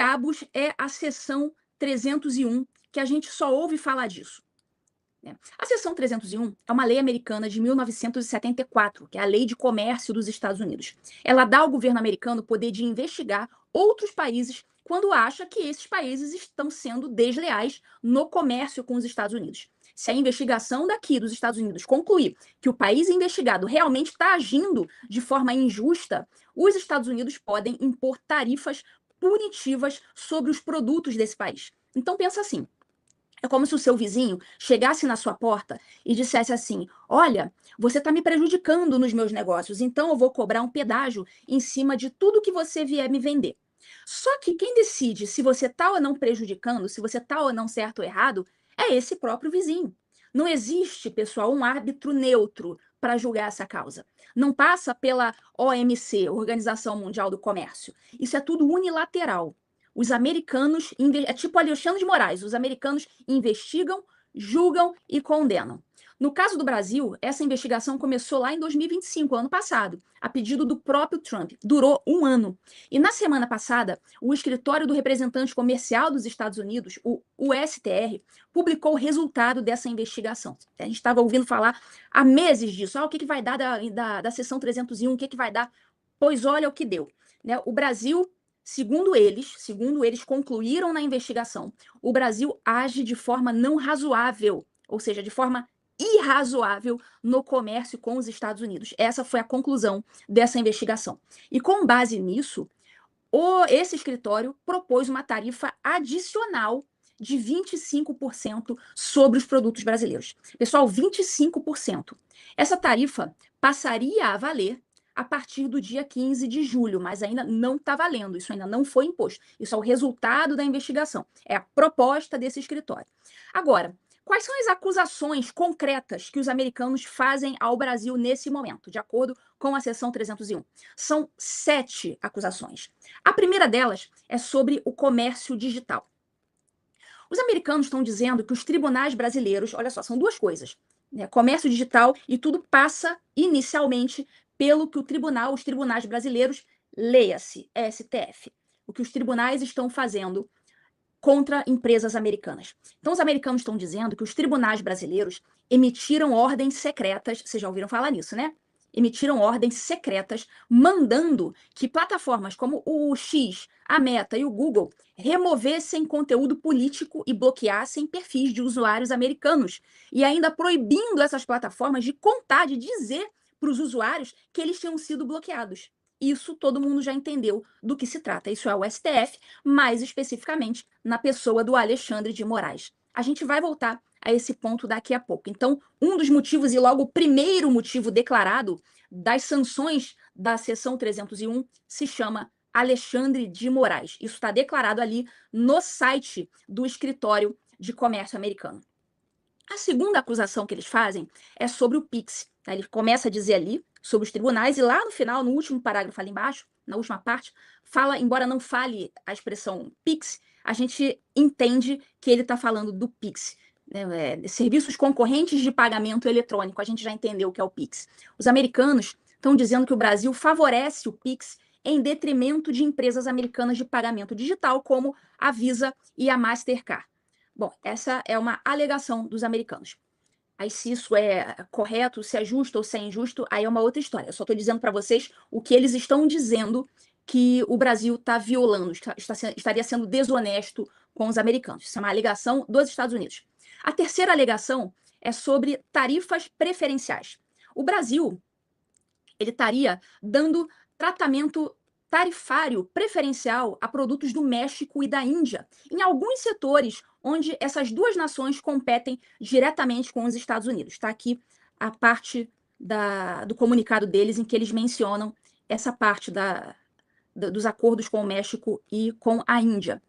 diabos é a seção 301, que a gente só ouve falar disso? A seção 301 é uma lei americana de 1974, que é a Lei de Comércio dos Estados Unidos. Ela dá ao governo americano o poder de investigar outros países quando acha que esses países estão sendo desleais no comércio com os Estados Unidos. Se a investigação daqui dos Estados Unidos concluir que o país investigado realmente está agindo de forma injusta, os Estados Unidos podem impor tarifas punitivas sobre os produtos desse país. Então pensa assim, é como se o seu vizinho chegasse na sua porta e dissesse assim: olha, você está me prejudicando nos meus negócios, então eu vou cobrar um pedágio em cima de tudo que você vier me vender. Só que quem decide se você está ou não prejudicando, se você está ou não certo ou errado, é esse próprio vizinho. Não existe, pessoal, um árbitro neutro para julgar essa causa. Não passa pela OMC, Organização Mundial do Comércio. Isso é tudo unilateral. Os americanos, é tipo Alexandre de Moraes, os americanos investigam, julgam e condenam. No caso do Brasil, essa investigação começou lá em 2025, ano passado, a pedido do próprio Trump. Durou um ano. E na semana passada, o Escritório do Representante Comercial dos Estados Unidos, o STR, publicou o resultado dessa investigação. A gente estava ouvindo falar há meses disso. O que vai dar da seção 301, o que vai dar? Pois olha o que deu. O Brasil, segundo eles concluíram na investigação, o Brasil age de forma não razoável, ou seja, de forma irrazoável no comércio com os Estados Unidos. Essa foi a conclusão dessa investigação. E com base nisso, esse escritório propôs uma tarifa adicional de 25% sobre os produtos brasileiros. Pessoal, 25%. Essa tarifa passaria a valer a partir do dia 15 de julho, mas ainda não está valendo, isso ainda não foi imposto. Isso é o resultado da investigação, é a proposta desse escritório. Agora, quais são as acusações concretas que os americanos fazem ao Brasil nesse momento, de acordo com a seção 301? São 7 acusações. A primeira delas é sobre o comércio digital. Os americanos estão dizendo que os tribunais brasileiros, olha só, são duas coisas, comércio digital e tudo passa inicialmente pelo que os tribunais brasileiros, leia-se, STF, o que os tribunais estão fazendo contra empresas americanas. Então, os americanos estão dizendo que os tribunais brasileiros emitiram ordens secretas, vocês já ouviram falar nisso, né? Emitiram ordens secretas mandando que plataformas como o X, a Meta e o Google removessem conteúdo político e bloqueassem perfis de usuários americanos, e ainda proibindo essas plataformas de contar, de dizer para os usuários que eles tinham sido bloqueados. Isso todo mundo já entendeu do que se trata. Isso é o STF, mais especificamente na pessoa do Alexandre de Moraes. A gente vai voltar a esse ponto daqui a pouco. Então, um dos motivos, e logo o primeiro motivo declarado das sanções da seção 301, se chama Alexandre de Moraes. Isso está declarado ali no site do Escritório de Comércio americano. A segunda acusação que eles fazem é sobre o Pix. Ele começa a dizer ali sobre os tribunais, e lá no final, no último parágrafo ali embaixo, na última parte, fala, embora não fale a expressão Pix, a gente entende que ele está falando do Pix. Serviços concorrentes de pagamento eletrônico, a gente já entendeu o que é o Pix. Os americanos estão dizendo que o Brasil favorece o Pix em detrimento de empresas americanas de pagamento digital, como a Visa e a Mastercard. Bom, essa é uma alegação dos americanos. Aí se isso é correto, se é justo ou se é injusto, aí é uma outra história. Eu só estou dizendo para vocês o que eles estão dizendo que o Brasil está violando, estaria sendo desonesto com os americanos. Isso é uma alegação dos Estados Unidos. A terceira alegação é sobre tarifas preferenciais. O Brasil, ele estaria dando tratamento tarifário preferencial a produtos do México e da Índia, em alguns setores onde essas duas nações competem diretamente com os Estados Unidos. Está aqui a parte do comunicado deles em que eles mencionam essa parte dos acordos com o México e com a Índia.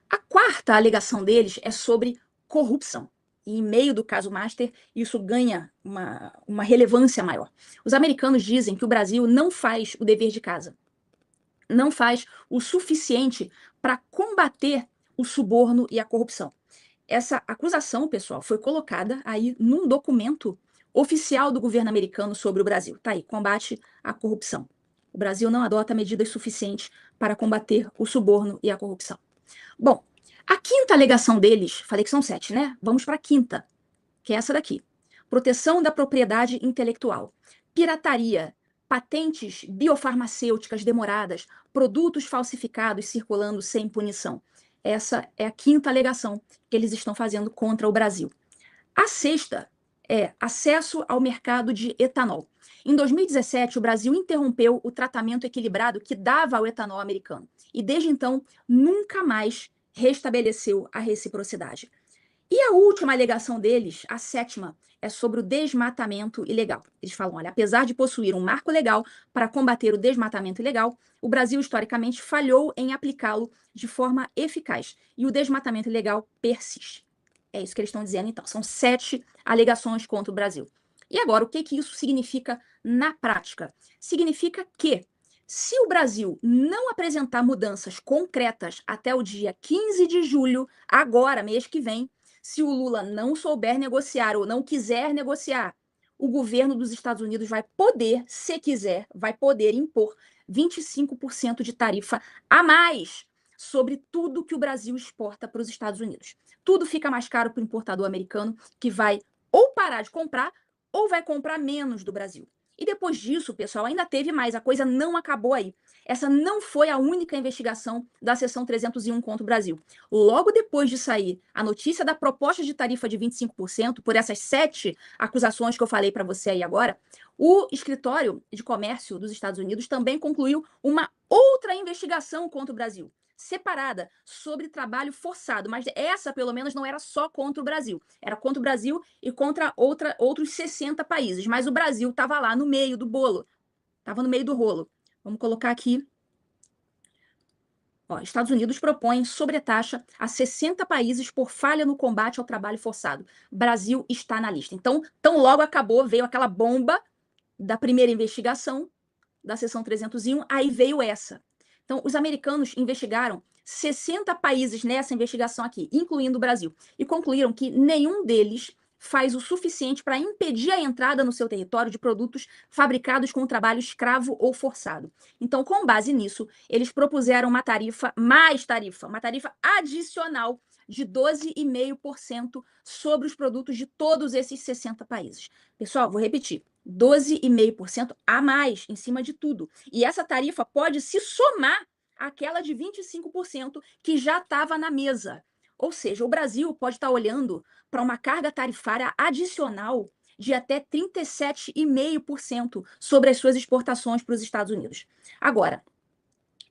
A quarta alegação deles é sobre corrupção. E em meio do caso Master, isso ganha uma relevância maior. Os americanos dizem que o Brasil não faz o dever de casa, não faz o suficiente para combater o suborno e a corrupção. Essa acusação, pessoal, foi colocada aí num documento oficial do governo americano sobre o Brasil. Tá aí, combate à corrupção. O Brasil não adota medidas suficientes para combater o suborno e a corrupção. Bom, a quinta alegação deles, falei que são 7, né? Vamos para a quinta, que é essa daqui. Proteção da propriedade intelectual, pirataria, patentes biofarmacêuticas demoradas, produtos falsificados circulando sem punição. Essa é a quinta alegação que eles estão fazendo contra o Brasil. A sexta é acesso ao mercado de etanol. Em 2017, o Brasil interrompeu o tratamento equilibrado que dava ao etanol americano e, desde então, nunca mais restabeleceu a reciprocidade. E a última alegação deles, a sétima, é sobre o desmatamento ilegal. Eles falam: olha, apesar de possuir um marco legal para combater o desmatamento ilegal, o Brasil historicamente falhou em aplicá-lo de forma eficaz e o desmatamento ilegal persiste. É isso que eles estão dizendo, então. São 7 alegações contra o Brasil. E agora, o que isso significa na prática? Significa que, se o Brasil não apresentar mudanças concretas até o dia 15 de julho, agora, mês que vem, se o Lula não souber negociar ou não quiser negociar, o governo dos Estados Unidos vai poder, se quiser, vai poder impor 25% de tarifa a mais sobre tudo que o Brasil exporta para os Estados Unidos. Tudo fica mais caro para o importador americano, que vai ou parar de comprar ou vai comprar menos do Brasil. E depois disso, pessoal, ainda teve mais, a coisa não acabou aí. Essa não foi a única investigação da seção 301 contra o Brasil. Logo depois de sair a notícia da proposta de tarifa de 25%, por essas 7 acusações que eu falei para você aí agora, o escritório de comércio dos Estados Unidos também concluiu uma outra investigação contra o Brasil, separada, sobre trabalho forçado. Mas essa, pelo menos, não era só contra o Brasil. Era contra o Brasil e contra outros 60 países. Mas o Brasil estava lá no meio do bolo. Estava no meio do rolo. Vamos colocar aqui. Ó, Estados Unidos propõe sobretaxa a 60 países por falha no combate ao trabalho forçado. Brasil está na lista. Então, tão logo acabou, veio aquela bomba da primeira investigação, da seção 301, aí veio essa. Então, os americanos investigaram 60 países nessa investigação aqui, incluindo o Brasil, e concluíram que nenhum deles faz o suficiente para impedir a entrada no seu território de produtos fabricados com trabalho escravo ou forçado. Então, com base nisso, eles propuseram uma tarifa adicional de 12,5% sobre os produtos de todos esses 60 países. Pessoal, vou repetir: 12,5% a mais em cima de tudo. E essa tarifa pode se somar àquela de 25% que já estava na mesa. Ou seja, o Brasil pode estar olhando para uma carga tarifária adicional de até 37,5% sobre as suas exportações para os Estados Unidos. Agora,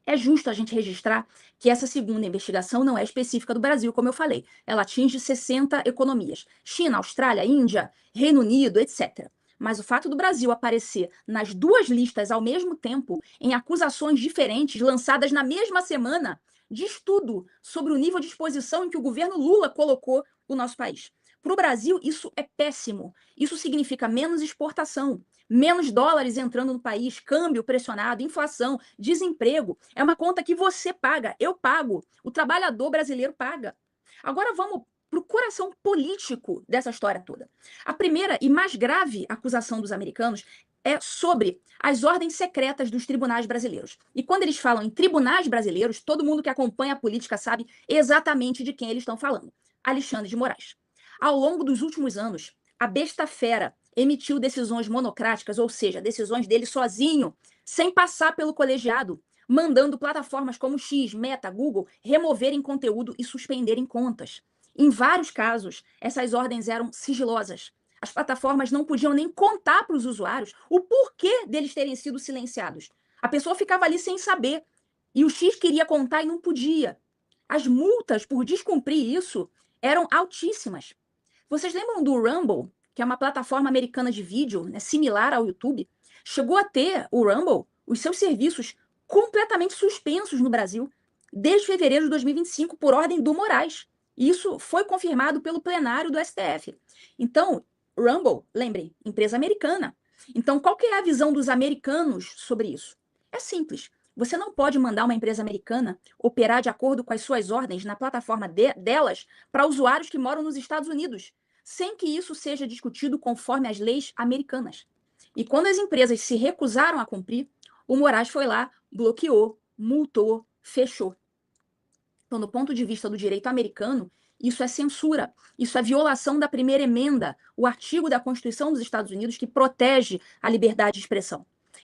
é justo a gente registrar que essa segunda investigação não é específica do Brasil, como eu falei. Ela atinge 60 economias: China, Austrália, Índia, Reino Unido, etc. Mas o fato do Brasil aparecer nas duas listas ao mesmo tempo, em acusações diferentes lançadas na mesma semana, diz tudo sobre o nível de exposição em que o governo Lula colocou o nosso país. Para o Brasil, isso é péssimo. Isso significa menos exportação, menos dólares entrando no país, câmbio pressionado, inflação, desemprego. É uma conta que você paga, eu pago, o trabalhador brasileiro paga. Agora vamos para o coração político dessa história toda. A primeira e mais grave acusação dos americanos é sobre as ordens secretas dos tribunais brasileiros. E quando eles falam em tribunais brasileiros, todo mundo que acompanha a política sabe exatamente de quem eles estão falando: Alexandre de Moraes. Ao longo dos últimos anos, a besta fera emitiu decisões monocráticas, ou seja, decisões dele sozinho, sem passar pelo colegiado, mandando plataformas como X, Meta, Google removerem conteúdo e suspenderem contas. Em vários casos, essas ordens eram sigilosas. As plataformas não podiam nem contar para os usuários o porquê deles terem sido silenciados. A pessoa ficava ali sem saber. E o X queria contar e não podia. As multas por descumprir isso eram altíssimas. Vocês lembram do Rumble, que é uma plataforma americana de vídeo, né, similar ao YouTube? Chegou a ter o Rumble, os seus serviços completamente suspensos no Brasil, desde fevereiro de 2025, por ordem do Moraes. E isso foi confirmado pelo plenário do STF. Então, Rumble, lembrem, empresa americana. Então, qual que é a visão dos americanos sobre isso? É simples. Você não pode mandar uma empresa americana operar de acordo com as suas ordens na plataforma delas para usuários que moram nos Estados Unidos, sem que isso seja discutido conforme as leis americanas. E quando as empresas se recusaram a cumprir, o Moraes foi lá, bloqueou, multou, fechou. Então, do ponto de vista do direito americano, isso é censura, isso é violação da primeira emenda, o artigo da Constituição dos Estados Unidos que protege a liberdade de expressão.